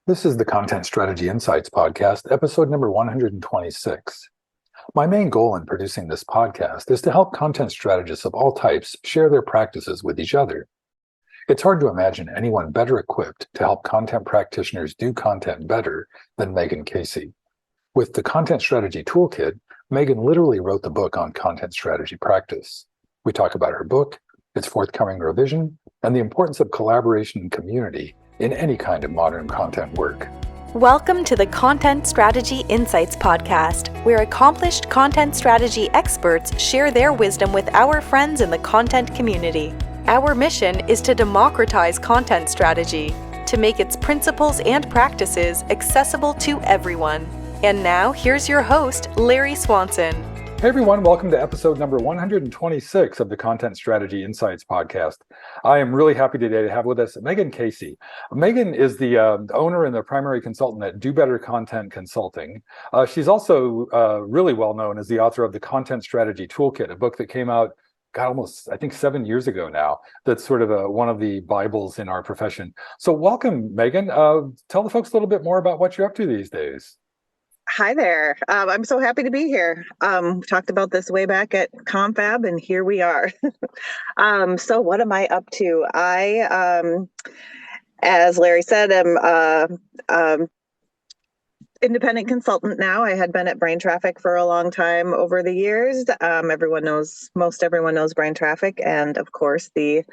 This is the Content Strategy Insights podcast, episode number 126. My main goal in producing this podcast is to help content strategists of all types share their practices with each other. It's hard to imagine anyone better equipped to help content practitioners do content better than Meghan Casey. With the Content Strategy Toolkit, Meghan literally wrote the book on content strategy practice. We talk about her book, its forthcoming revision, and the importance of collaboration and community in any kind of modern content work. Welcome to the Content Strategy Insights podcast, where accomplished content strategy experts share their wisdom with our friends in the content community. Our mission is to democratize content strategy, to make its principles and practices accessible to everyone. And now, here's your host, Larry Swanson. Hey everyone, welcome to episode number 126 of the Content Strategy Insights podcast. I am really happy today to have with us Meghan Casey. Meghan is the owner and the primary consultant at Do Better Content Consulting. She's also really well known as the author of the Content Strategy Toolkit, a book that came out almost, I think, 7 years ago now. That's sort of one of the Bibles in our profession. So welcome, Meghan. Tell the folks a little bit more about what you're up to these days. Hi there. I'm so happy to be here. We talked about this way back at Confab, and here we are. So what am I up to? As Larry said, am independent consultant now. I had been at Brain Traffic for a long time over the years. Most everyone knows Brain Traffic, and of course the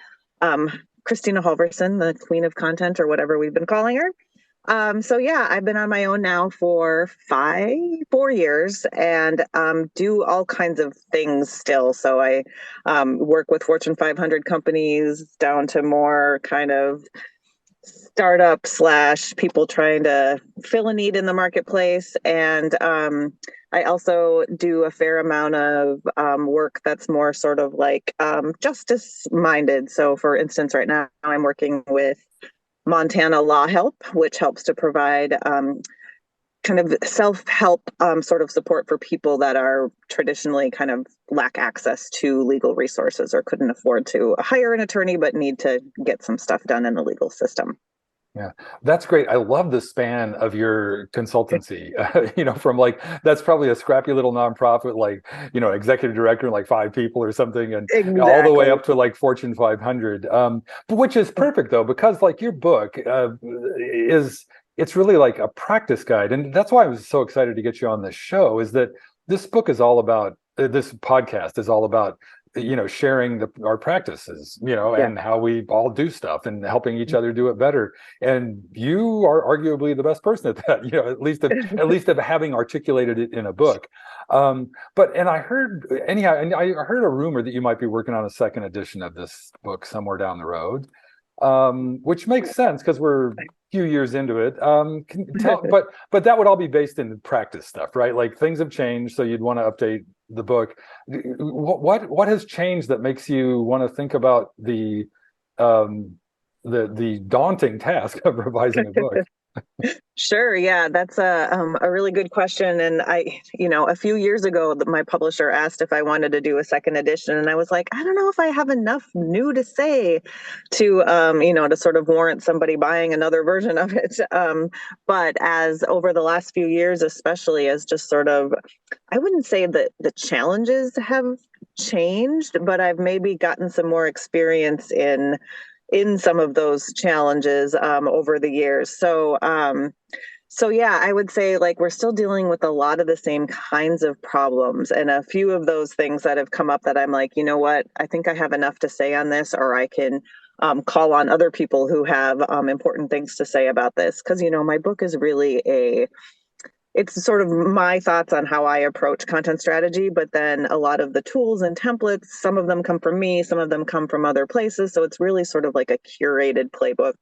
Christina Halvorson, the Queen of Content, or whatever we've been calling her. I've been on my own now for 4 years and do all kinds of things still. So I work with Fortune 500 companies down to more kind of startup / people trying to fill a need in the marketplace. And I also do a fair amount of work that's more sort of like justice minded. So for instance, right now I'm working with Montana Law Help, which helps to provide kind of self-help sort of support for people that are traditionally kind of lack access to legal resources or couldn't afford to hire an attorney, but need to get some stuff done in the legal system. Yeah, that's great. I love the span of your consultancy, from that's probably a scrappy little nonprofit, executive director, like 5 people or something, and Exactly. all the way up to like Fortune 500, which is perfect though, because like your book it's really like a practice guide. And that's why I was so excited to get you on this show, is that this book is all about, this podcast is all about sharing our practices, and how we all do stuff and helping each other do it better. And you are arguably the best person at that, at least of having articulated it in a book. And I heard a rumor that you might be working on a second edition of this book somewhere down the road, which makes sense because we're a few years into it. But that would all be based in practice stuff, right? Like things have changed, so you'd want to update the book. What has changed that makes you want to think about the daunting task of revising a book? Sure. Yeah, that's a really good question. And a few years ago, my publisher asked if I wanted to do a second edition, and I was like, I don't know if I have enough new to say to, to sort of warrant somebody buying another version of it. But as over the last few years, especially as just sort of, I wouldn't say that the challenges have changed, but I've maybe gotten some more experience in some of those challenges over the years. So I would say we're still dealing with a lot of the same kinds of problems, and a few of those things that have come up that I'm like, you know what, I think I have enough to say on this, or I can call on other people who have important things to say about this. Because, my book is really it's sort of my thoughts on how I approach content strategy, but then a lot of the tools and templates, some of them come from me, some of them come from other places. So it's really sort of like a curated playbook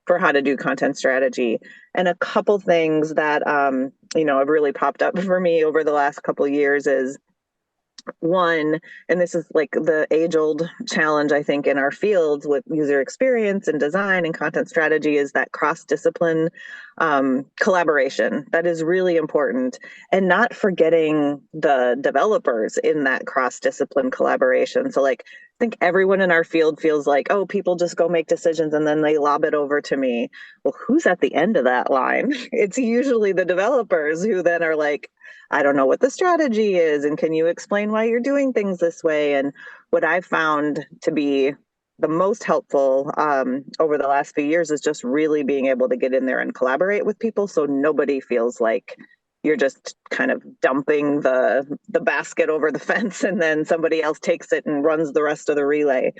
for how to do content strategy. And a couple things that, have really popped up for me over the last couple of years is, one, and this is like the age-old challenge, I think, in our fields with user experience and design and content strategy, is that cross-discipline collaboration. That is really important. And not forgetting the developers in that cross-discipline collaboration. So like, I think everyone in our field feels like, oh, people just go make decisions and then they lob it over to me. Well, who's at the end of that line? It's usually the developers who then are like, I don't know what the strategy is. And can you explain why you're doing things this way? And what I've found to be the most helpful over the last few years is just really being able to get in there and collaborate with people so nobody feels like you're just kind of dumping the basket over the fence and then somebody else takes it and runs the rest of the relay.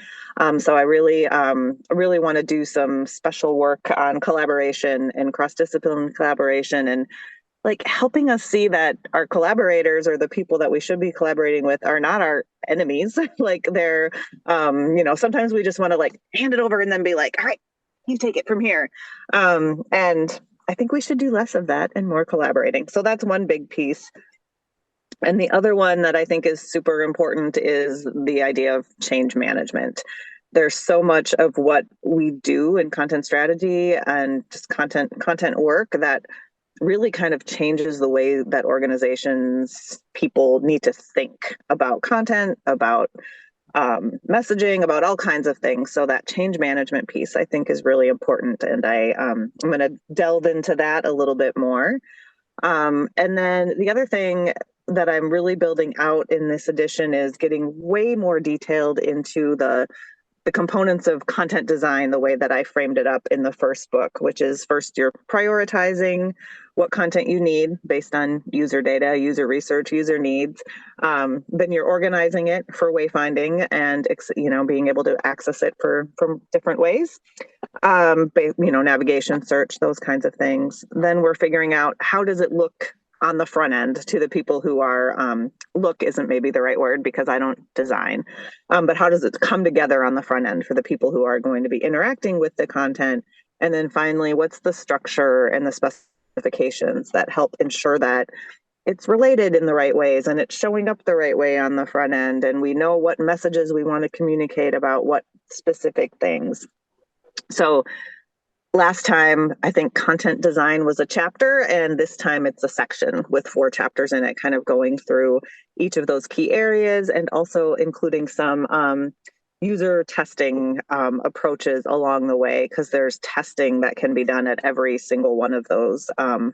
So I really want to do some special work on collaboration and cross-discipline collaboration, and like helping us see that our collaborators or the people that we should be collaborating with are not our enemies. Like they're, sometimes we just want to like hand it over and then be like, all right, you take it from here. And I think we should do less of that and more collaborating. So that's one big piece. And the other one that I think is super important is the idea of change management. There's so much of what we do in content strategy and just content work that really kind of changes the way that organizations, people need to think about content, about messaging, about all kinds of things. So that change management piece, I think, is really important. And I'm going to delve into that a little bit more. And then the other thing that I'm really building out in this edition is getting way more detailed into the components of content design, the way that I framed it up in the first book, which is first you're prioritizing what content you need based on user data, user research, user needs. Then you're organizing it for wayfinding and being able to access it from different ways. Navigation, search, those kinds of things. Then we're figuring out how does it look on the front end to the people who are, look isn't maybe the right word because I don't design, but how does it come together on the front end for the people who are going to be interacting with the content? And then finally, what's the structure and the specifications that help ensure that it's related in the right ways and it's showing up the right way on the front end, and we know what messages we want to communicate about what specific things. So last time, I think content design was a chapter, and this time it's a section with 4 chapters in it, kind of going through each of those key areas and also including some user testing approaches along the way, because there's testing that can be done at every single one of those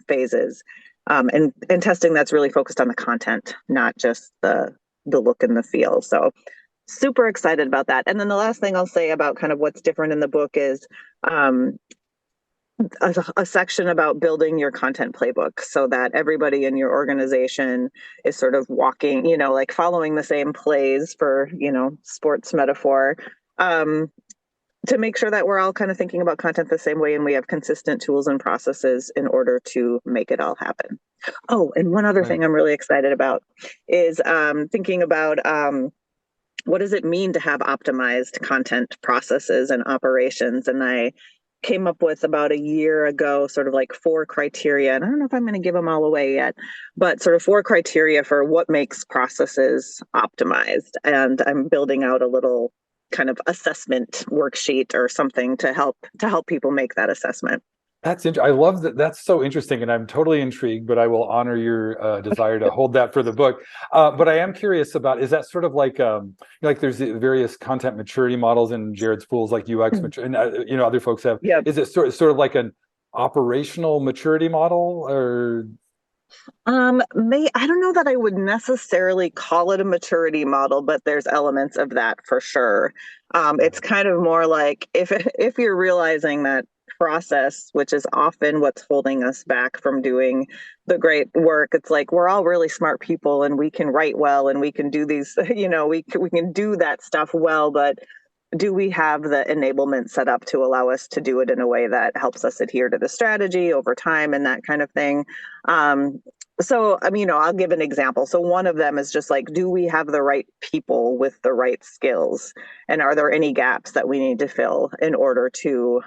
phases. And testing that's really focused on the content, not just the look and the feel. So super excited about that. And then the last thing I'll say about kind of what's different in the book is a section about building your content playbook so that everybody in your organization is sort of walking, like following the same plays for, sports metaphor, to make sure that we're all kind of thinking about content the same way and we have consistent tools and processes in order to make it all happen. Oh, and one other thing I'm really excited about is thinking about what does it mean to have optimized content processes and operations? And I came up with about a year ago, sort of like 4 criteria. And I don't know if I'm going to give them all away yet, but sort of 4 criteria for what makes processes optimized. And I'm building out a little kind of assessment worksheet or something to help people make that assessment. That's I love that. That's so interesting, and I'm totally intrigued. But I will honor your desire to hold that for the book. But I am curious about, is that sort of like there's the various content maturity models in Jared Spool's like UX and other folks have. Yep. Is it sort of like an operational maturity model, or? I don't know that I would necessarily call it a maturity model, but there's elements of that for sure. It's kind of more like if you're realizing that process, which is often what's holding us back from doing the great work. It's like we're all really smart people and we can write well and we can do these, we can do that stuff well, but do we have the enablement set up to allow us to do it in a way that helps us adhere to the strategy over time and that kind of thing? So, I'll give an example. So one of them is just like, do we have the right people with the right skills? And are there any gaps that we need to fill in order to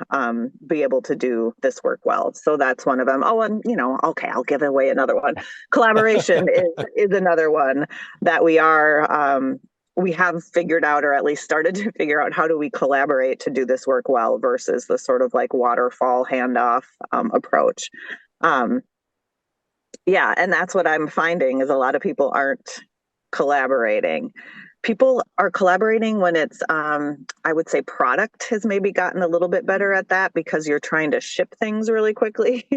be able to do this work well? So that's one of them. Oh, and, okay, I'll give away another one. Collaboration is another one that we are we have figured out, or at least started to figure out, how do we collaborate to do this work well versus the sort of like waterfall handoff approach. Um, yeah, and that's what I'm finding is a lot of people aren't collaborating. People are collaborating when it's, I would say product has maybe gotten a little bit better at that because you're trying to ship things really quickly.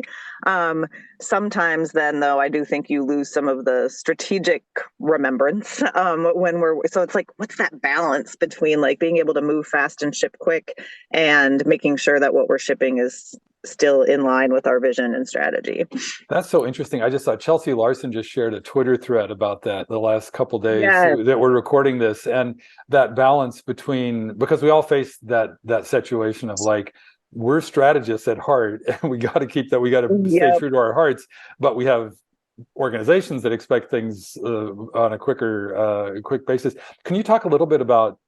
Sometimes then though, I do think you lose some of the strategic remembrance so it's like, what's that balance between like being able to move fast and ship quick and making sure that what we're shipping is still in line with our vision and strategy. That's so interesting. I just saw Chelsea Larson just shared a Twitter thread about that the last couple days Yes. that we're recording this, and that balance between, because we all face that situation of like, we're strategists at heart and we got to keep that, we got to stay Yep. true to our hearts, but we have organizations that expect things on a quick basis. Can you talk a little bit about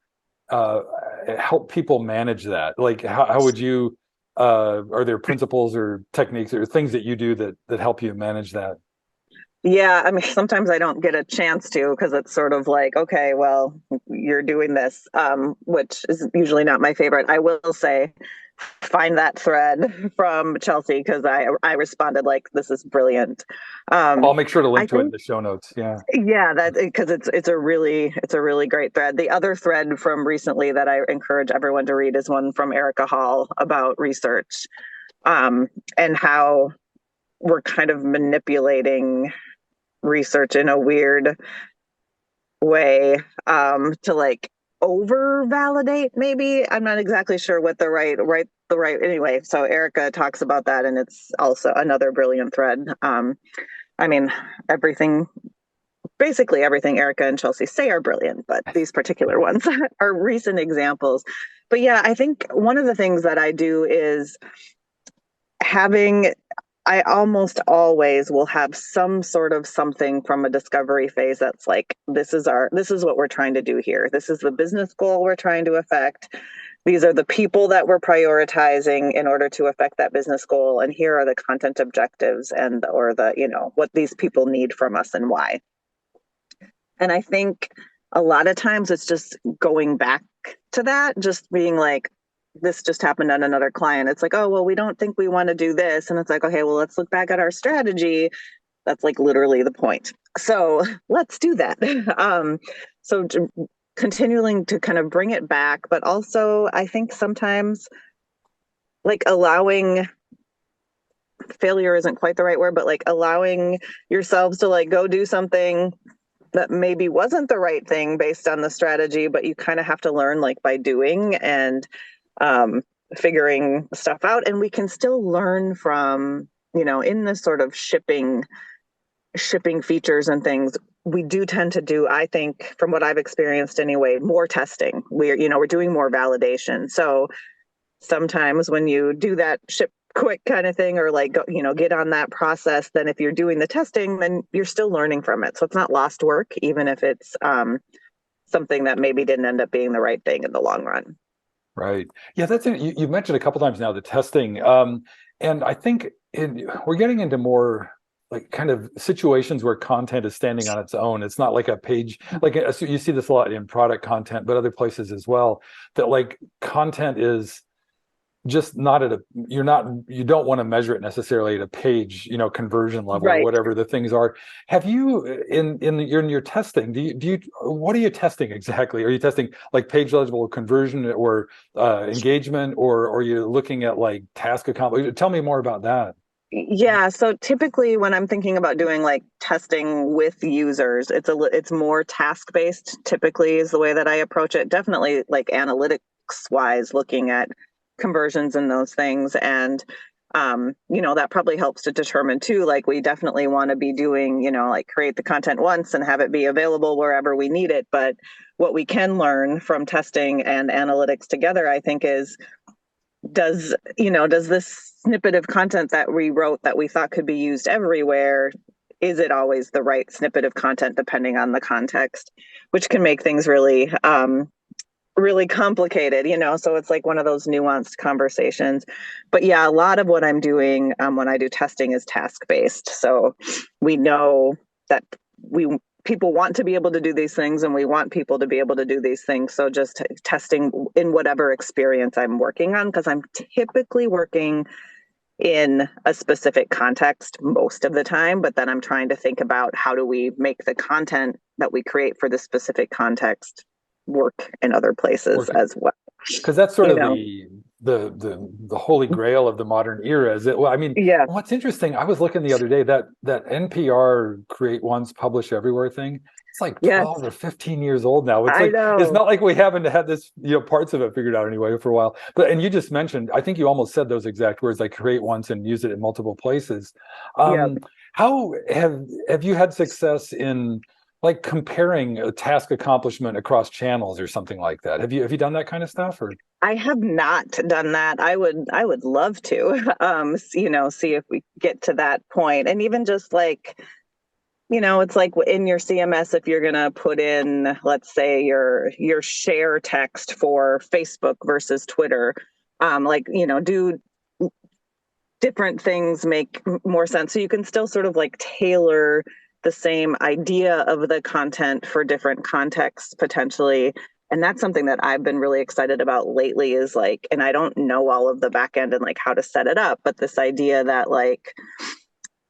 help people manage that? Like how would you are there principles or techniques or things that you do that help you manage that? Yeah, I mean, sometimes I don't get a chance to because it's sort of like, okay, well, you're doing this, which is usually not my favorite. I will say, find that thread from Chelsea because I responded like, this is brilliant. I'll make sure to I link to it in think, the show notes. Yeah. yeah, that because it's a really great thread. The other thread from recently that I encourage everyone to read is one from Erica Hall about research, and how we're kind of manipulating research in a weird way, to like over validate. Maybe I'm not exactly sure what the right anyway. So Erica talks about that, and it's also another brilliant thread. I mean, basically everything Erica and Chelsea say are brilliant, but these particular ones are recent examples. But yeah, I think one of the things that I do is I almost always will have some sort of something from a discovery phase that's like, this is what we're trying to do here. This is the business goal we're trying to affect. These are the people that we're prioritizing in order to affect that business goal. And here are the content objectives or what these people need from us and why. And I think a lot of times it's just going back to that, just being like, this just happened on another client. It's like, oh, well, we don't think we want to do this. And it's like, okay, well, let's look back at our strategy. That's like literally the point. So let's do that. So continuing to kind of bring it back, but also I think sometimes like allowing, failure isn't quite the right word, but like allowing yourselves to like go do something that maybe wasn't the right thing based on the strategy, but you kind of have to learn like by doing and figuring stuff out. And we can still learn from, in this sort of shipping features and things, we do tend to do, I think, from what I've experienced anyway, more testing. We're doing more validation. So sometimes when you do that ship quick kind of thing, or like, get on that process, then if you're doing the testing, then you're still learning from it. So it's not lost work, even if it's something that maybe didn't end up being the right thing in the long run. Right. Yeah, that's it. You've mentioned a couple times now the testing, and I think we're getting into more like kind of situations where content is standing on its own. It's not like a page, like so you see this a lot in product content, but other places as well. That like content is just not you don't want to measure it necessarily at a page, conversion level, Right. or whatever the things are. Have you in your testing, what are you testing exactly? Are you testing like page level conversion or engagement, or are you looking at like task accomplished? Tell me more about that. Yeah, so typically when I'm thinking about doing like testing with users, it's more task based, typically is the way that I approach it. Definitely like analytics wise, looking at conversions and those things. And that probably helps to determine too, like we definitely want to be doing, like create the content once and have it be available wherever we need it. But what we can learn from testing and analytics together, I think, is does this snippet of content that we wrote that we thought could be used everywhere, is it always the right snippet of content depending on the context, which can make things really really complicated, so it's like one of those nuanced conversations. But yeah, a lot of what I'm doing when I do testing is task based. So we know that people want to be able to do these things, and we want people to be able to do these things. So just testing in whatever experience I'm working on, because I'm typically working in a specific context most of the time, but then I'm trying to think about how do we make the content that we create for this specific context work in other places as well. Because that's sort You of know? the holy grail of the modern era. Is it? Well, I mean, Yeah. what's interesting, I was looking the other day, that NPR create once, publish everywhere thing. It's like Yes. 12 or 15 years old now. It's I like know. it's not like we haven't had this, parts of it figured out anyway for a while. But and you just mentioned, I think you almost said those exact words, like create once and use it in multiple places. Yeah. How have you had success in like comparing a task accomplishment across channels or something like that? Have you done that kind of stuff? Or I have not done that. I would love to, see if we get to that point. And even just like, it's like in your CMS, if you're going to put in, let's say your share text for Facebook versus Twitter, do different things make more sense. So you can still sort of like tailor the same idea of the content for different contexts potentially. And that's something that I've been really excited about lately is like, and I don't know all of the back end and like how to set it up, but this idea that like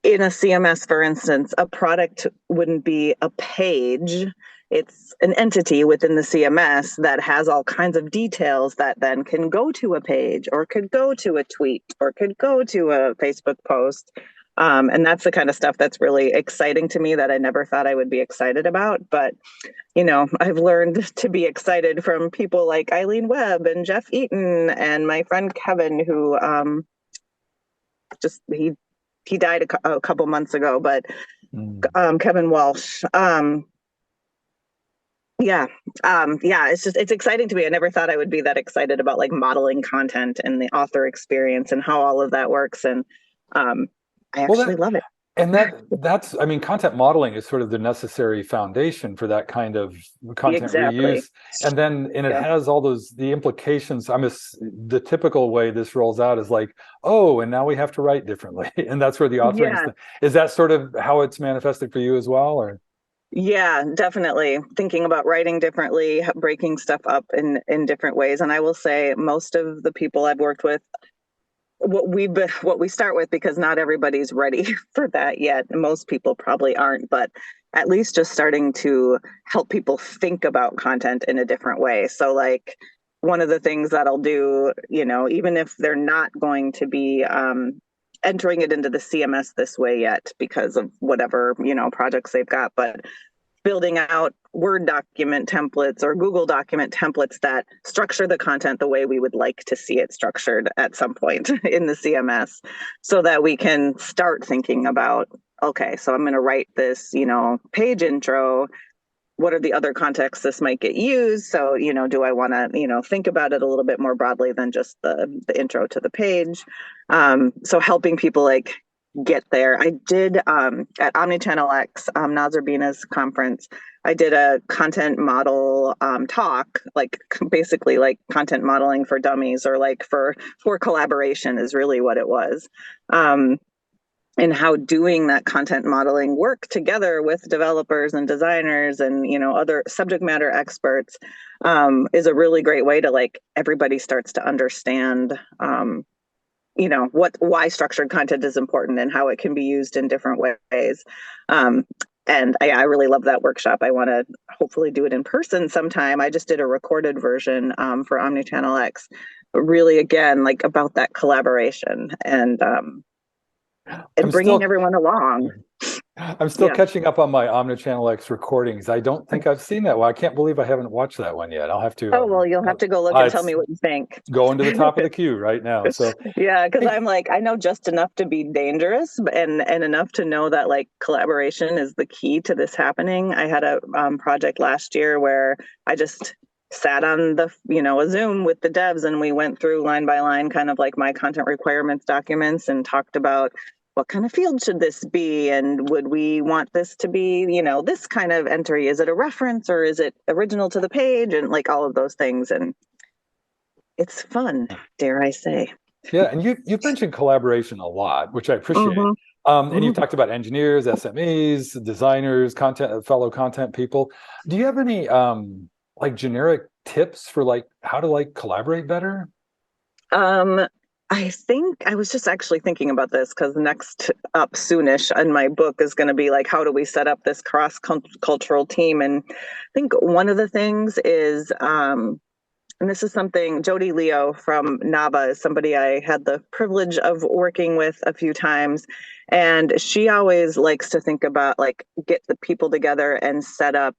in a CMS, for instance, a product wouldn't be a page. It's an entity within the CMS that has all kinds of details that then can go to a page or could go to a tweet or could go to a Facebook post. And that's the kind of stuff that's really exciting to me that I never thought I would be excited about. But, I've learned to be excited from people like Eileen Webb and Jeff Eaton and my friend Kevin, who he died a couple months ago, but Kevin Walsh. It's exciting to me. I never thought I would be that excited about like modeling content and the author experience and how all of that works. And I actually love it. And that's, I mean, content modeling is sort of the necessary foundation for that kind of content reuse. And then, it has all the implications. The typical way this rolls out is like, oh, and now we have to write differently. And that's where the authoring is that sort of how it's manifested for you as well, or? Yeah, definitely. Thinking about writing differently, breaking stuff up in different ways. And I will say most of the people I've worked with, what we start with, because not everybody's ready for that yet. Most people probably aren't, but at least just starting to help people think about content in a different way. So like one of the things that I'll do, even if they're not going to be entering it into the CMS this way yet because of whatever, projects they've got, but building out Word document templates or Google document templates that structure the content the way we would like to see it structured at some point in the CMS, so that we can start thinking about, okay, so I'm going to write this, page intro. What are the other contexts this might get used? So, do I want to, think about it a little bit more broadly than just the intro to the page? So helping people like get there. I did at Omnichannel X, Nazar Bina's conference, I did a content model talk, like basically like content modeling for dummies, or like for collaboration is really what it was. And how doing that content modeling work together with developers and designers and other subject matter experts is a really great way to like everybody starts to understand why structured content is important and how it can be used in different ways. And I really love that workshop. I want to hopefully do it in person sometime. I just did a recorded version for Omnichannel X, but really again like about that collaboration and bringing everyone along. I'm still catching up on my Omnichannel X recordings. I don't think I've seen that one. I can't believe I haven't watched that one yet. I'll have to. Oh, well, you'll have to go look and tell me what you think. Going to the top of the queue right now. So yeah, because I'm like, I know just enough to be dangerous and enough to know that like collaboration is the key to this happening. I had a project last year where I just sat on a Zoom with the devs, and we went through line by line kind of like my content requirements documents and talked about what kind of field should this be? And would we want this to be, this kind of entry? Is it a reference or is it original to the page? And like all of those things. And it's fun, dare I say. Yeah. And you've mentioned collaboration a lot, which I appreciate. And you've talked about engineers, SMEs, designers, fellow content people. Do you have any like generic tips for like how to like collaborate better? I think I was just actually thinking about this because next up soonish in my book is going to be like, how do we set up this cross-cultural team? And I think one of the things is, and this is something Jody Leo from NABA is somebody I had the privilege of working with a few times. And she always likes to think about like get the people together and set up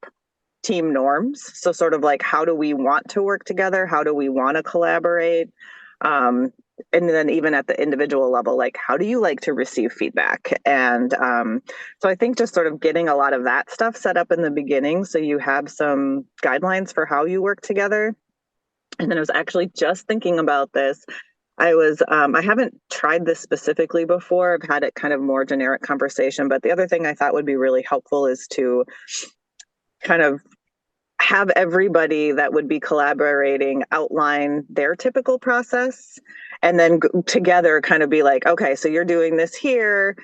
team norms. So sort of like, how do we want to work together? How do we want to collaborate? And then even at the individual level, like how do you like to receive feedback? And so I think just sort of getting a lot of that stuff set up in the beginning so you have some guidelines for how you work together. And then I was actually just thinking about this. I haven't tried this specifically before. I've had it kind of more generic conversation, but the other thing I thought would be really helpful is to kind of have everybody that would be collaborating outline their typical process and then together kind of be like, okay, so you're doing this here.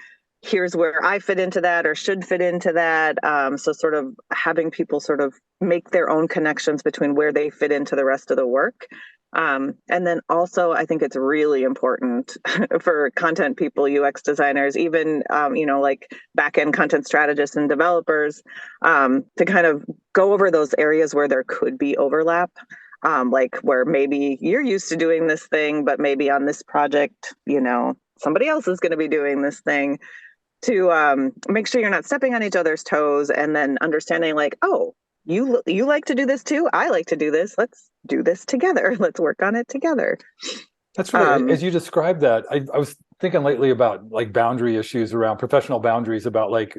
Here's where I fit into that or should fit into that. So sort of having people sort of make their own connections between where they fit into the rest of the work. And then also, I think it's really important for content people, UX designers, even, like back-end content strategists and developers, to kind of go over those areas where there could be overlap, like where maybe you're used to doing this thing, but maybe on this project, somebody else is going to be doing this thing, to make sure you're not stepping on each other's toes, and then understanding like, oh, you like to do this too. I like to do this. Let's do this together. Let's work on it together. That's right. As you described that, I was thinking lately about like boundary issues around professional boundaries about like,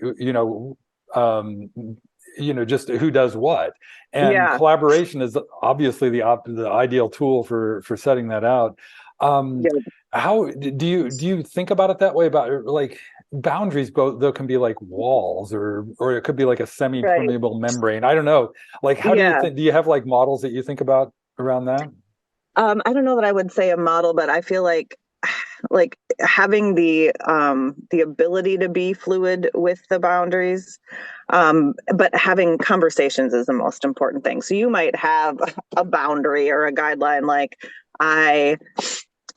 just who does what. And collaboration is obviously the ideal tool for setting that out. How do you think about it that way, about like boundaries? Both though can be like walls or it could be like a semi-permeable membrane. I don't know. Like how do you think? Do you have like models that you think about around that? I don't know that I would say a model, but I feel like having the ability to be fluid with the boundaries, but having conversations is the most important thing. So you might have a boundary or a guideline like, I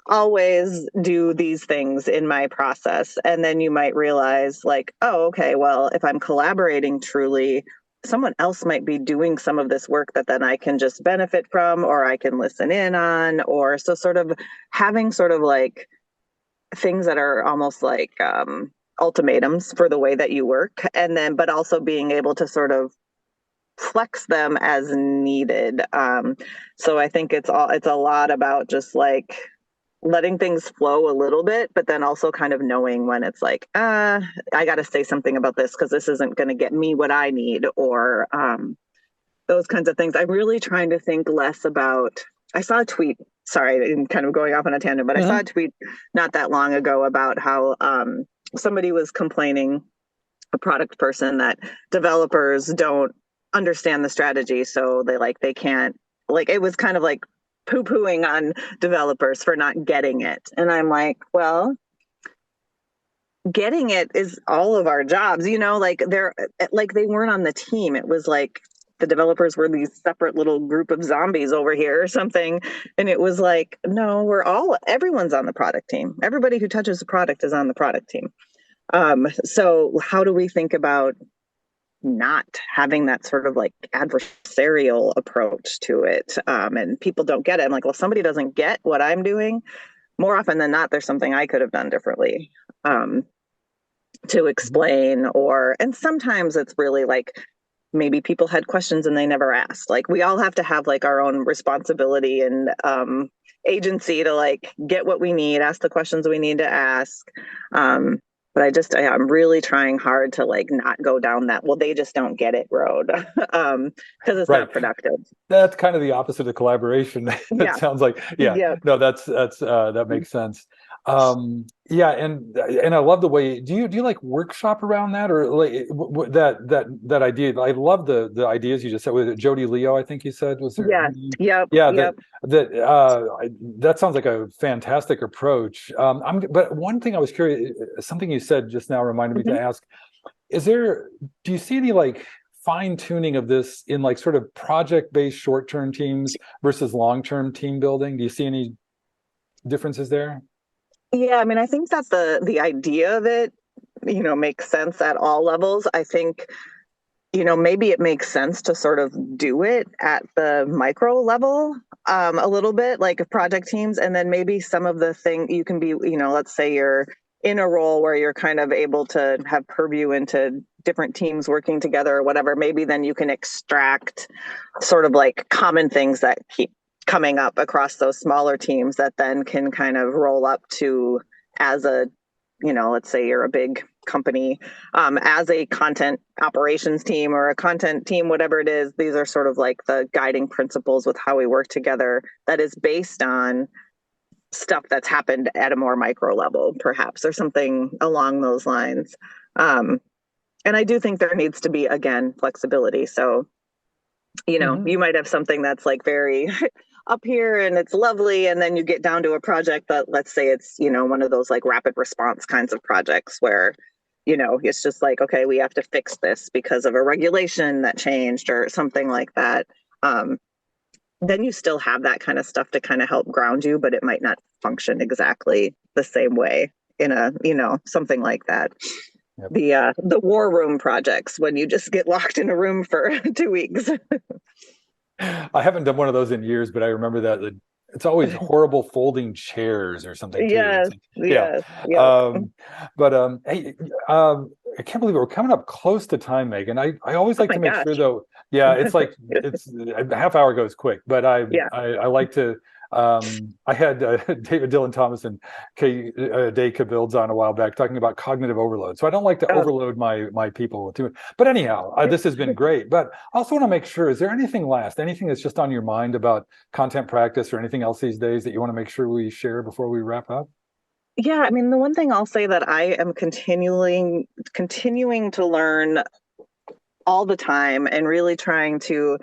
always do these things in my process. And then you might realize like, oh, okay, well, if I'm collaborating truly, someone else might be doing some of this work that then I can just benefit from, or I can listen in on, or so sort of having sort of like things that are almost like ultimatums for the way that you work. And then, but also being able to sort of flex them as needed. So I think it's a lot about just like letting things flow a little bit, but then also kind of knowing when it's like, I got to say something about this because this isn't going to get me what I need, or those kinds of things. I'm really trying to think less about, I saw a tweet, sorry, I'm kind of going off on a tangent, but I saw a tweet not that long ago about how somebody was complaining, a product person, that developers don't understand the strategy. So they can't, like, it was kind of like poo-pooing on developers for not getting it. And I'm like, well, getting it is all of our jobs, like they weren't on the team. It was like the developers were these separate little group of zombies over here or something. And it was like, no, everyone's on the product team. Everybody who touches the product is on the product team. So how do we think about not having that sort of like adversarial approach to it? And people don't get it. I'm like, well, somebody doesn't get what I'm doing. More often than not, there's something I could have done differently to explain, and sometimes it's really like, maybe people had questions and they never asked. Like we all have to have like our own responsibility and agency to like get what we need, ask the questions we need to ask. But I'm really trying hard to like not go down that, well, they just don't get it road, because it's not productive. That's kind of the opposite of collaboration. It sounds like, no, that makes sense. Yeah, and I love the way do you like workshop around that, or like that idea? I love the ideas you just said. Was it Jody Leo, I think you said, was there? Yes. Yep. Yeah, Yep. that sounds like a fantastic approach. But one thing I was curious, something you said just now reminded me Mhm. to ask, do you see any like fine tuning of this in like sort of project-based short-term teams versus long-term team building? Do you see any differences there? Yeah, I mean, I think that the idea of it, makes sense at all levels. I think, maybe it makes sense to sort of do it at the micro level, a little bit, like project teams, and then maybe some of the thing you can be, let's say you're in a role where you're kind of able to have purview into different teams working together or whatever. Maybe then you can extract sort of like common things that keep coming up across those smaller teams that then can kind of roll up to, as a, let's say you're a big company, as a content operations team or a content team, whatever it is. These are sort of like the guiding principles with how we work together, that is based on stuff that's happened at a more micro level, perhaps, or something along those lines. And I do think there needs to be, again, flexibility. So, Hmm. you might have something that's like very up here and it's lovely, and then you get down to a project that, let's say it's, one of those like rapid response kinds of projects where, it's just like, okay, we have to fix this because of a regulation that changed or something like that. Um, then you still have that kind of stuff to kind of help ground you, but it might not function exactly the same way in a, something like that. Yep. The war room projects, when you just get locked in a room for 2 weeks. I haven't done one of those in years, but I remember that it's always horrible folding chairs or something too. It's Yes, like, yeah. yes, yep. Um, but hey, I can't believe we're coming up close to time, Megan. I always Oh like my to make sure gosh. though. Yeah, it's like it's a half hour goes quick, but Yeah. I like to. I had David Dylan Thomas and Day Cabilds on a while back talking about cognitive overload. So I don't like to Oh, overload my people with too much. But anyhow, this has been great. But I also want to make sure, is there anything last, anything that's just on your mind about content practice or anything else these days that you want to make sure we share before we wrap up? yeah. I mean, the one thing I'll say that I am continuing to learn all the time and really trying to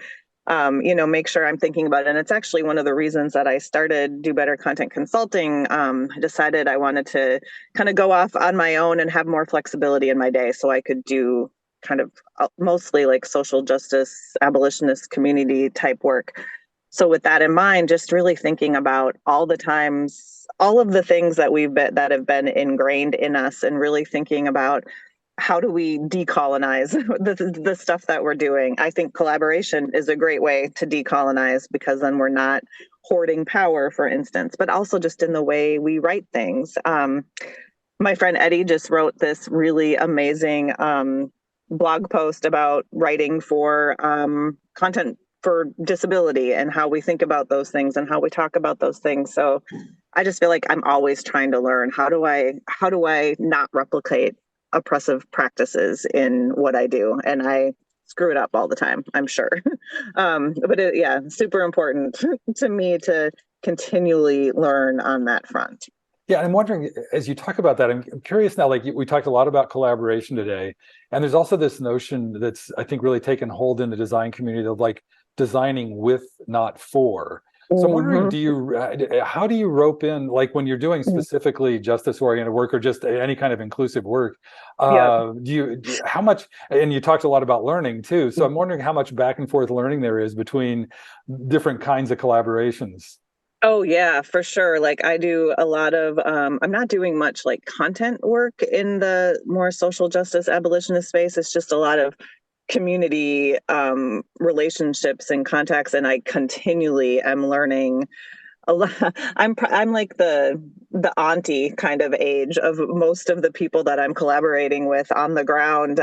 make sure I'm thinking about it. And it's actually one of the reasons that I started Do Better Content Consulting. I decided I wanted to kind of go off on my own and have more flexibility in my day so I could do kind of mostly like social justice, abolitionist community type work. So with that in mind, just really thinking about all the times, all of the things that have been ingrained in us, and really thinking about how do we decolonize the stuff that we're doing. I think collaboration is a great way to decolonize, because then we're not hoarding power, for instance, but also just in the way we write things. My friend Eddie just wrote this really amazing blog post about writing for content for disability, and how we think about those things and how we talk about those things. So I just feel like I'm always trying to learn, how do I not replicate oppressive practices in what I do, and I screw it up all the time, I'm sure. But yeah, super important to me to continually learn on that front. Yeah, I'm wondering, as you talk about that, I'm curious now, like we talked a lot about collaboration today, and there's also this notion that's, I think, really taken hold in the design community of like designing with, not for. So I'm wondering, Mm-hmm. how do you rope in, like when you're doing specifically justice-oriented work or just any kind of inclusive work, Yep. how much, and you talked a lot about learning too, so I'm wondering how much back and forth learning there is between different kinds of collaborations. Oh yeah, for sure. Like I do a lot of I'm not doing much like content work in the more social justice abolitionist space. It's just a lot of community relationships and contacts, and I continually am learning a lot. I'm like the auntie kind of age of most of the people that I'm collaborating with on the ground.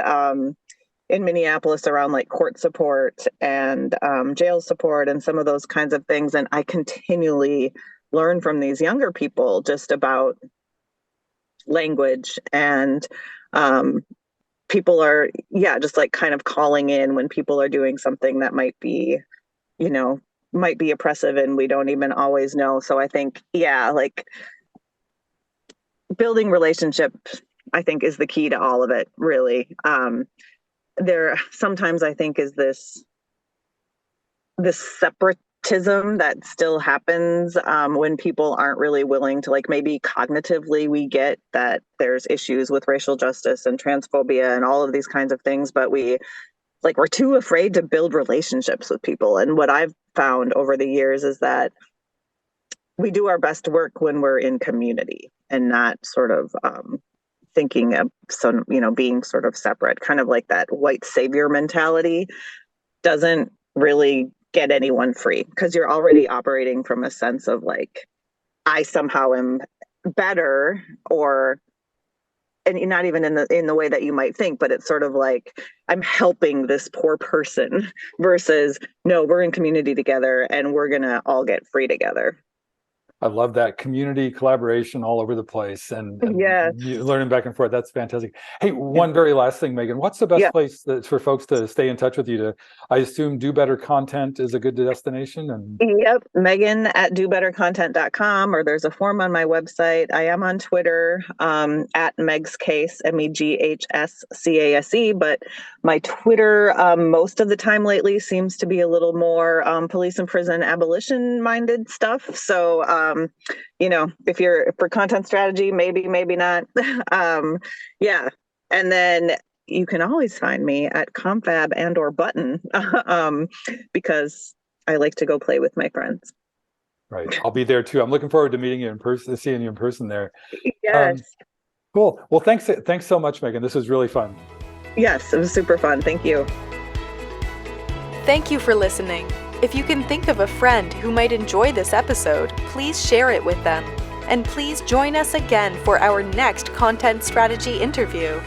In Minneapolis, around like court support and jail support and some of those kinds of things. And I continually learn from these younger people just about language, and um, people are, yeah, just like kind of calling in when people are doing something that you know, might be oppressive, and we don't even always know. So I think, yeah, like building relationships, I think, is the key to all of it, really. There sometimes I think is this separatism that still happens when people aren't really willing to, like, maybe cognitively we get that there's issues with racial justice and transphobia and all of these kinds of things, but we're too afraid to build relationships with people. And what I've found over the years is that we do our best work when we're in community and not sort of thinking of some, being sort of separate. Kind of like that white savior mentality doesn't really get anyone free, because you're already operating from a sense of like, I somehow am better, and not even in the way that you might think, but it's sort of like I'm helping this poor person versus, no, we're in community together and we're gonna all get free together. I love that community collaboration all over the place, and Yes. learning back and forth. That's fantastic. Hey, one very last thing, Megan, what's the best place for folks to stay in touch with you? I assume Do Better Content is a good destination. And Yep, Meghan at dobettercontent.com, or there's a form on my website. I am on Twitter at Meg's Case, MEGHSCASE, but my Twitter most of the time lately seems to be a little more police and prison abolition minded stuff. So if you're for content strategy, maybe not. Yeah. And then you can always find me at Confab and/or Button because I like to go play with my friends. Right. I'll be there too. I'm looking forward to meeting you in person, seeing you in person there. Yes. Cool. Well, thanks so much, Megan. This was really fun. Yes, it was super fun. Thank you. Thank you for listening. If you can think of a friend who might enjoy this episode, please share it with them. And please join us again for our next content strategy interview.